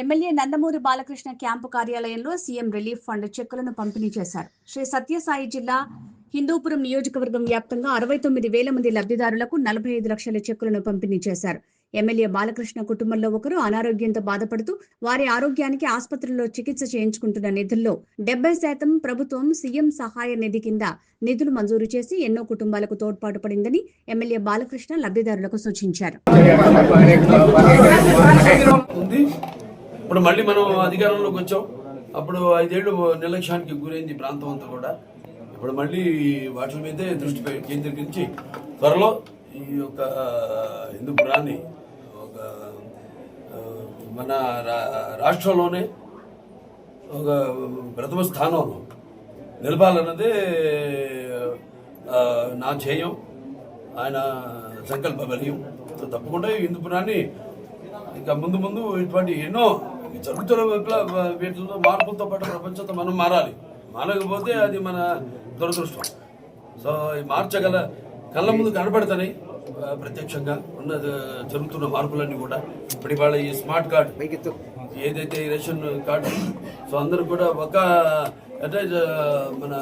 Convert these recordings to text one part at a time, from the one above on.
MLA Nandamuri Balakrishna camp కార్యాలయంలో CM relief fund చెక్కులను పంపిణీ చేశారు. శ్రీ సత్యసాయి జిల్లా హిందూపురం నియోజకవర్గం వ్యాప్తంగా 69,000 మంది లబ్ధిదారులకు 45 లక్షల చెక్కులను పంపిణీ చేశారు. ఎమ్మెల్యే బాలకృష్ణ కుటుంబంలో ఒకరు అనారోగ్యంతో బాధపడుతూ వారి ఆరోగ్యానికి ఆసుపత్రిలో చికిత్స చేయించుకుంటున్న నిధుల్లో 70% ప్రభుత్వం సీఎం సహాయ నిధి కింద నిధులు మంజూరు చేసి ఎన్నో కుటుంబాలకు తోడ్పాటు పడిందని ఎమ్మెల్యే బాలకృష్ణ లబ్ధిదారులకు సూచించారు. ఇప్పుడు మళ్ళీ మనం అధికారంలోకి వచ్చాం. అప్పుడు 5 ఏళ్ళు నిర్లక్ష్యానికి గురైంది ప్రాంతం అంతా కూడా. ఇప్పుడు మళ్ళీ వాటి మీదే దృష్టి కేంద్రీకరించి త్వరలో ఈ యొక్క హిందూపురాన్ని ఒక మన రాష్ట్రంలోనే ఒక ప్రథమ స్థానంలో నిలపాలన్నదే నా ధ్యేయం, ఆయన సంకల్ప బలీయం. తప్పకుండా హిందూపురాన్ని ఇంకా ముందు ముందు ఇటువంటి ఎన్నో జరుగుతున్న వీటిలో మార్పులతో పాటు ప్రపంచంతో మనం మారాలి. మారకపోతే అది మన దురదృష్టం. సో ఈ మార్చగల కళ్ళ ముందు కనబడతాయి ప్రత్యక్షంగా ఉన్న జరుగుతున్న మార్పులన్నీ కూడా. ఇప్పుడు ఇవాళ ఈ స్మార్ట్ కార్డు ఏదైతే రేషన్ కార్డు, సో అందరూ కూడా ఒక అంటే మన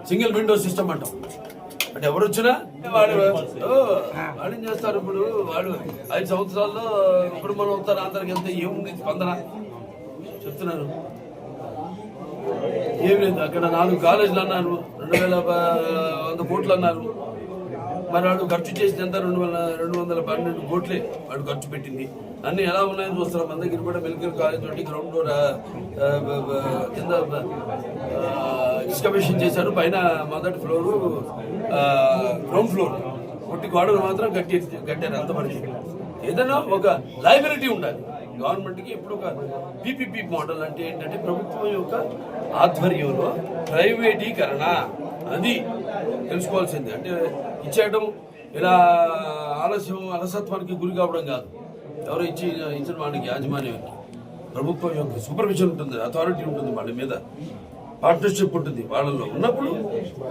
సింగిల్ విండో సిస్టమ్ అంటాం. అంటే ఎవరు వచ్చినా వాళ్ళు ఏం చేస్తారు. ఇప్పుడు వాళ్ళు 5 సంవత్సరాల్లో ఇప్పుడు మనం ఉత్తర ఆంధ్రకి వెళ్తే ఏముంది స్పందన చెప్తున్నాను. ఏమి లేదు. అక్కడ 4 కాలేజీలు అన్నారు, 2,100 కోట్లు అన్నారు. మరి వాడు ఖర్చు చేసింది ఎంత? 212 కోట్లే వాడు ఖర్చు పెట్టింది. అన్ని ఎలా ఉన్నాయని చూస్తారు. మన దగ్గర కూడా మెడికల్ కాలేజ్ తోటి గ్రౌండ్ ఫ్లోర్ కింద ఎక్స్కవేషన్ చేశారు. పైన మొదటి ఫ్లోరు గ్రౌండ్ ఫ్లోర్ కొట్టి గోడలు మాత్రం కట్టారు. అంత మనిషి ఏదైనా ఒక లైబిలిటీ ఉండాలి గవర్నమెంట్కి. ఇప్పుడు ఒక పీపీపీ మోడల్ అంటే ఏంటంటే ప్రభుత్వం యొక్క ఆధ్వర్యంలో ప్రైవేటీకరణ, అది తెలుసుకోవాల్సింది. అంటే ఇచ్చేయడం ఇలా అలసత్వానికి గురి కావడం కాదు. ఎవరో ఇచ్చిన వాడికి యాజమాన్యానికి ప్రభుత్వం యొక్క సూపర్విజన్ ఉంటుంది, అథారిటీ ఉంటుంది, వాళ్ళ మీద పార్ట్నర్షిప్ ఉంటుంది. వాళ్ళలో ఉన్నప్పుడు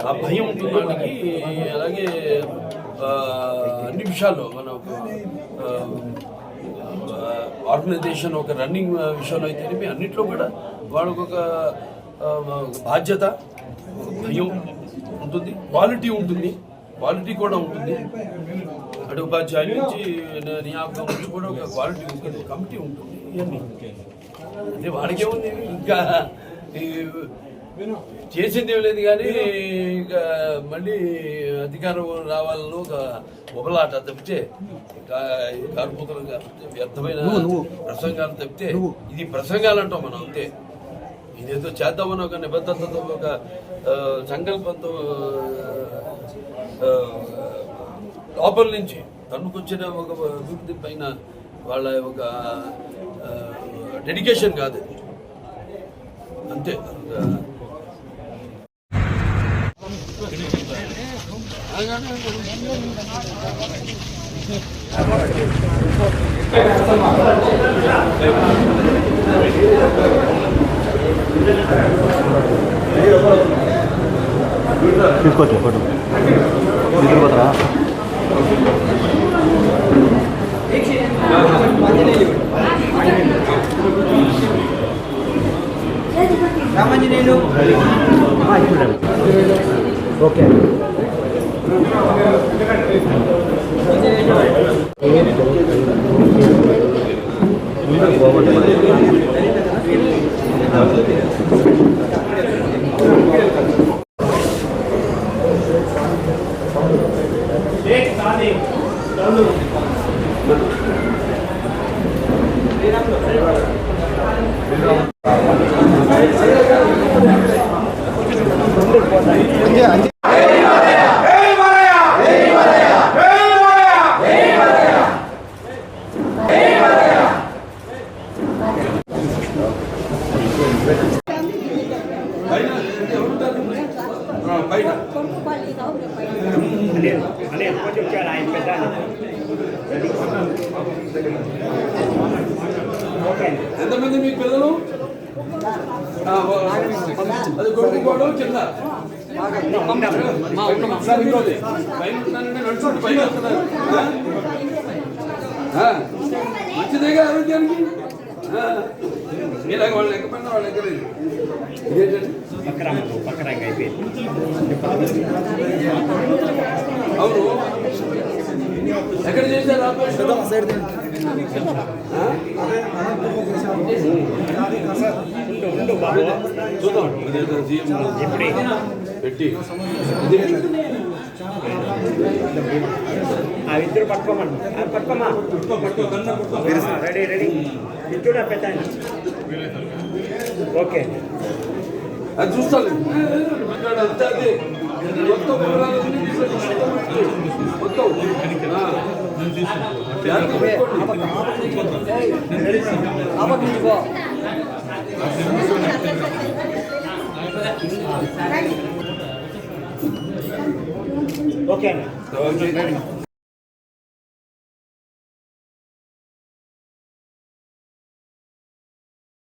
ఆ భయం ఉంటుంది వాళ్ళకి. అలాగే అన్ని విషయాల్లో మన ఆర్గనైజేషన్ ఒక రన్నింగ్ విషయంలో అయితే అన్నింటిలో కూడా వాళ్ళకు ఒక బాధ్యత, భయం ఉంటుంది, క్వాలిటీ ఉంటుంది, క్వాలిటీ కూడా ఉంటుంది. అంటే ఉపాధ్యాయుల నుంచి నియామకం నుంచి కూడా ఒక క్వాలిటీ ఉంటుంది, కమిటీ ఉంటుంది. ఇవన్నీ అంటే వాడికే ఉంది. ఇంకా చేసింది ఏం లేదు. కానీ ఇంకా మళ్ళీ అధికారం రావాలని ఒక ఒకలాట తప్పితే, కార్పొరేటర్ వ్యర్థమైన ప్రసంగాలు తప్పితే, ఇది ప్రసంగాలు అంటాం మనం అంతే. ఇదేదో చేద్దామని ఒక నిబద్ధతతో ఒక సంకల్పంతో లోపల నుంచి తన్నుకొచ్చిన ఒక అభివృద్ధి పైన వాళ్ళ ఒక డెడికేషన్ కాదు, అంతే. తీసుకోవచ్చు ఫోటో తీసుకుపోతారా? రామాంజనేయులు ఓకే. ఎంతమంది మీకు పిల్లలు? అది కొట్టుకోవడం కింద నడుచుకుంటూ పైకి వస్తున్నారు. మంచిదేగా ఆరోగ్యానికి. మీలాగా వాళ్ళు ఎక్కకపోయినా వాళ్ళు ఎక్కలేదు. ఇదేంటండి పక్కరాంగ అయిపోయింది. అవును ఎక్కడ చేశారు ఆపరేషన్? ఉండు బాబు, చూద్దాం ఇదేదో జీఎం పెట్టి ఆ ఇద్దరు పట్టుకోమను. పట్టుకోమా, రెడీ రెడీ. ఇచ్చుడా పెట్టండి. ఓకే, అది చూస్తాను. అంతే అది మొత్తం వివరాలన్నీ మొత్తం ఓకే అన్న. ఓకే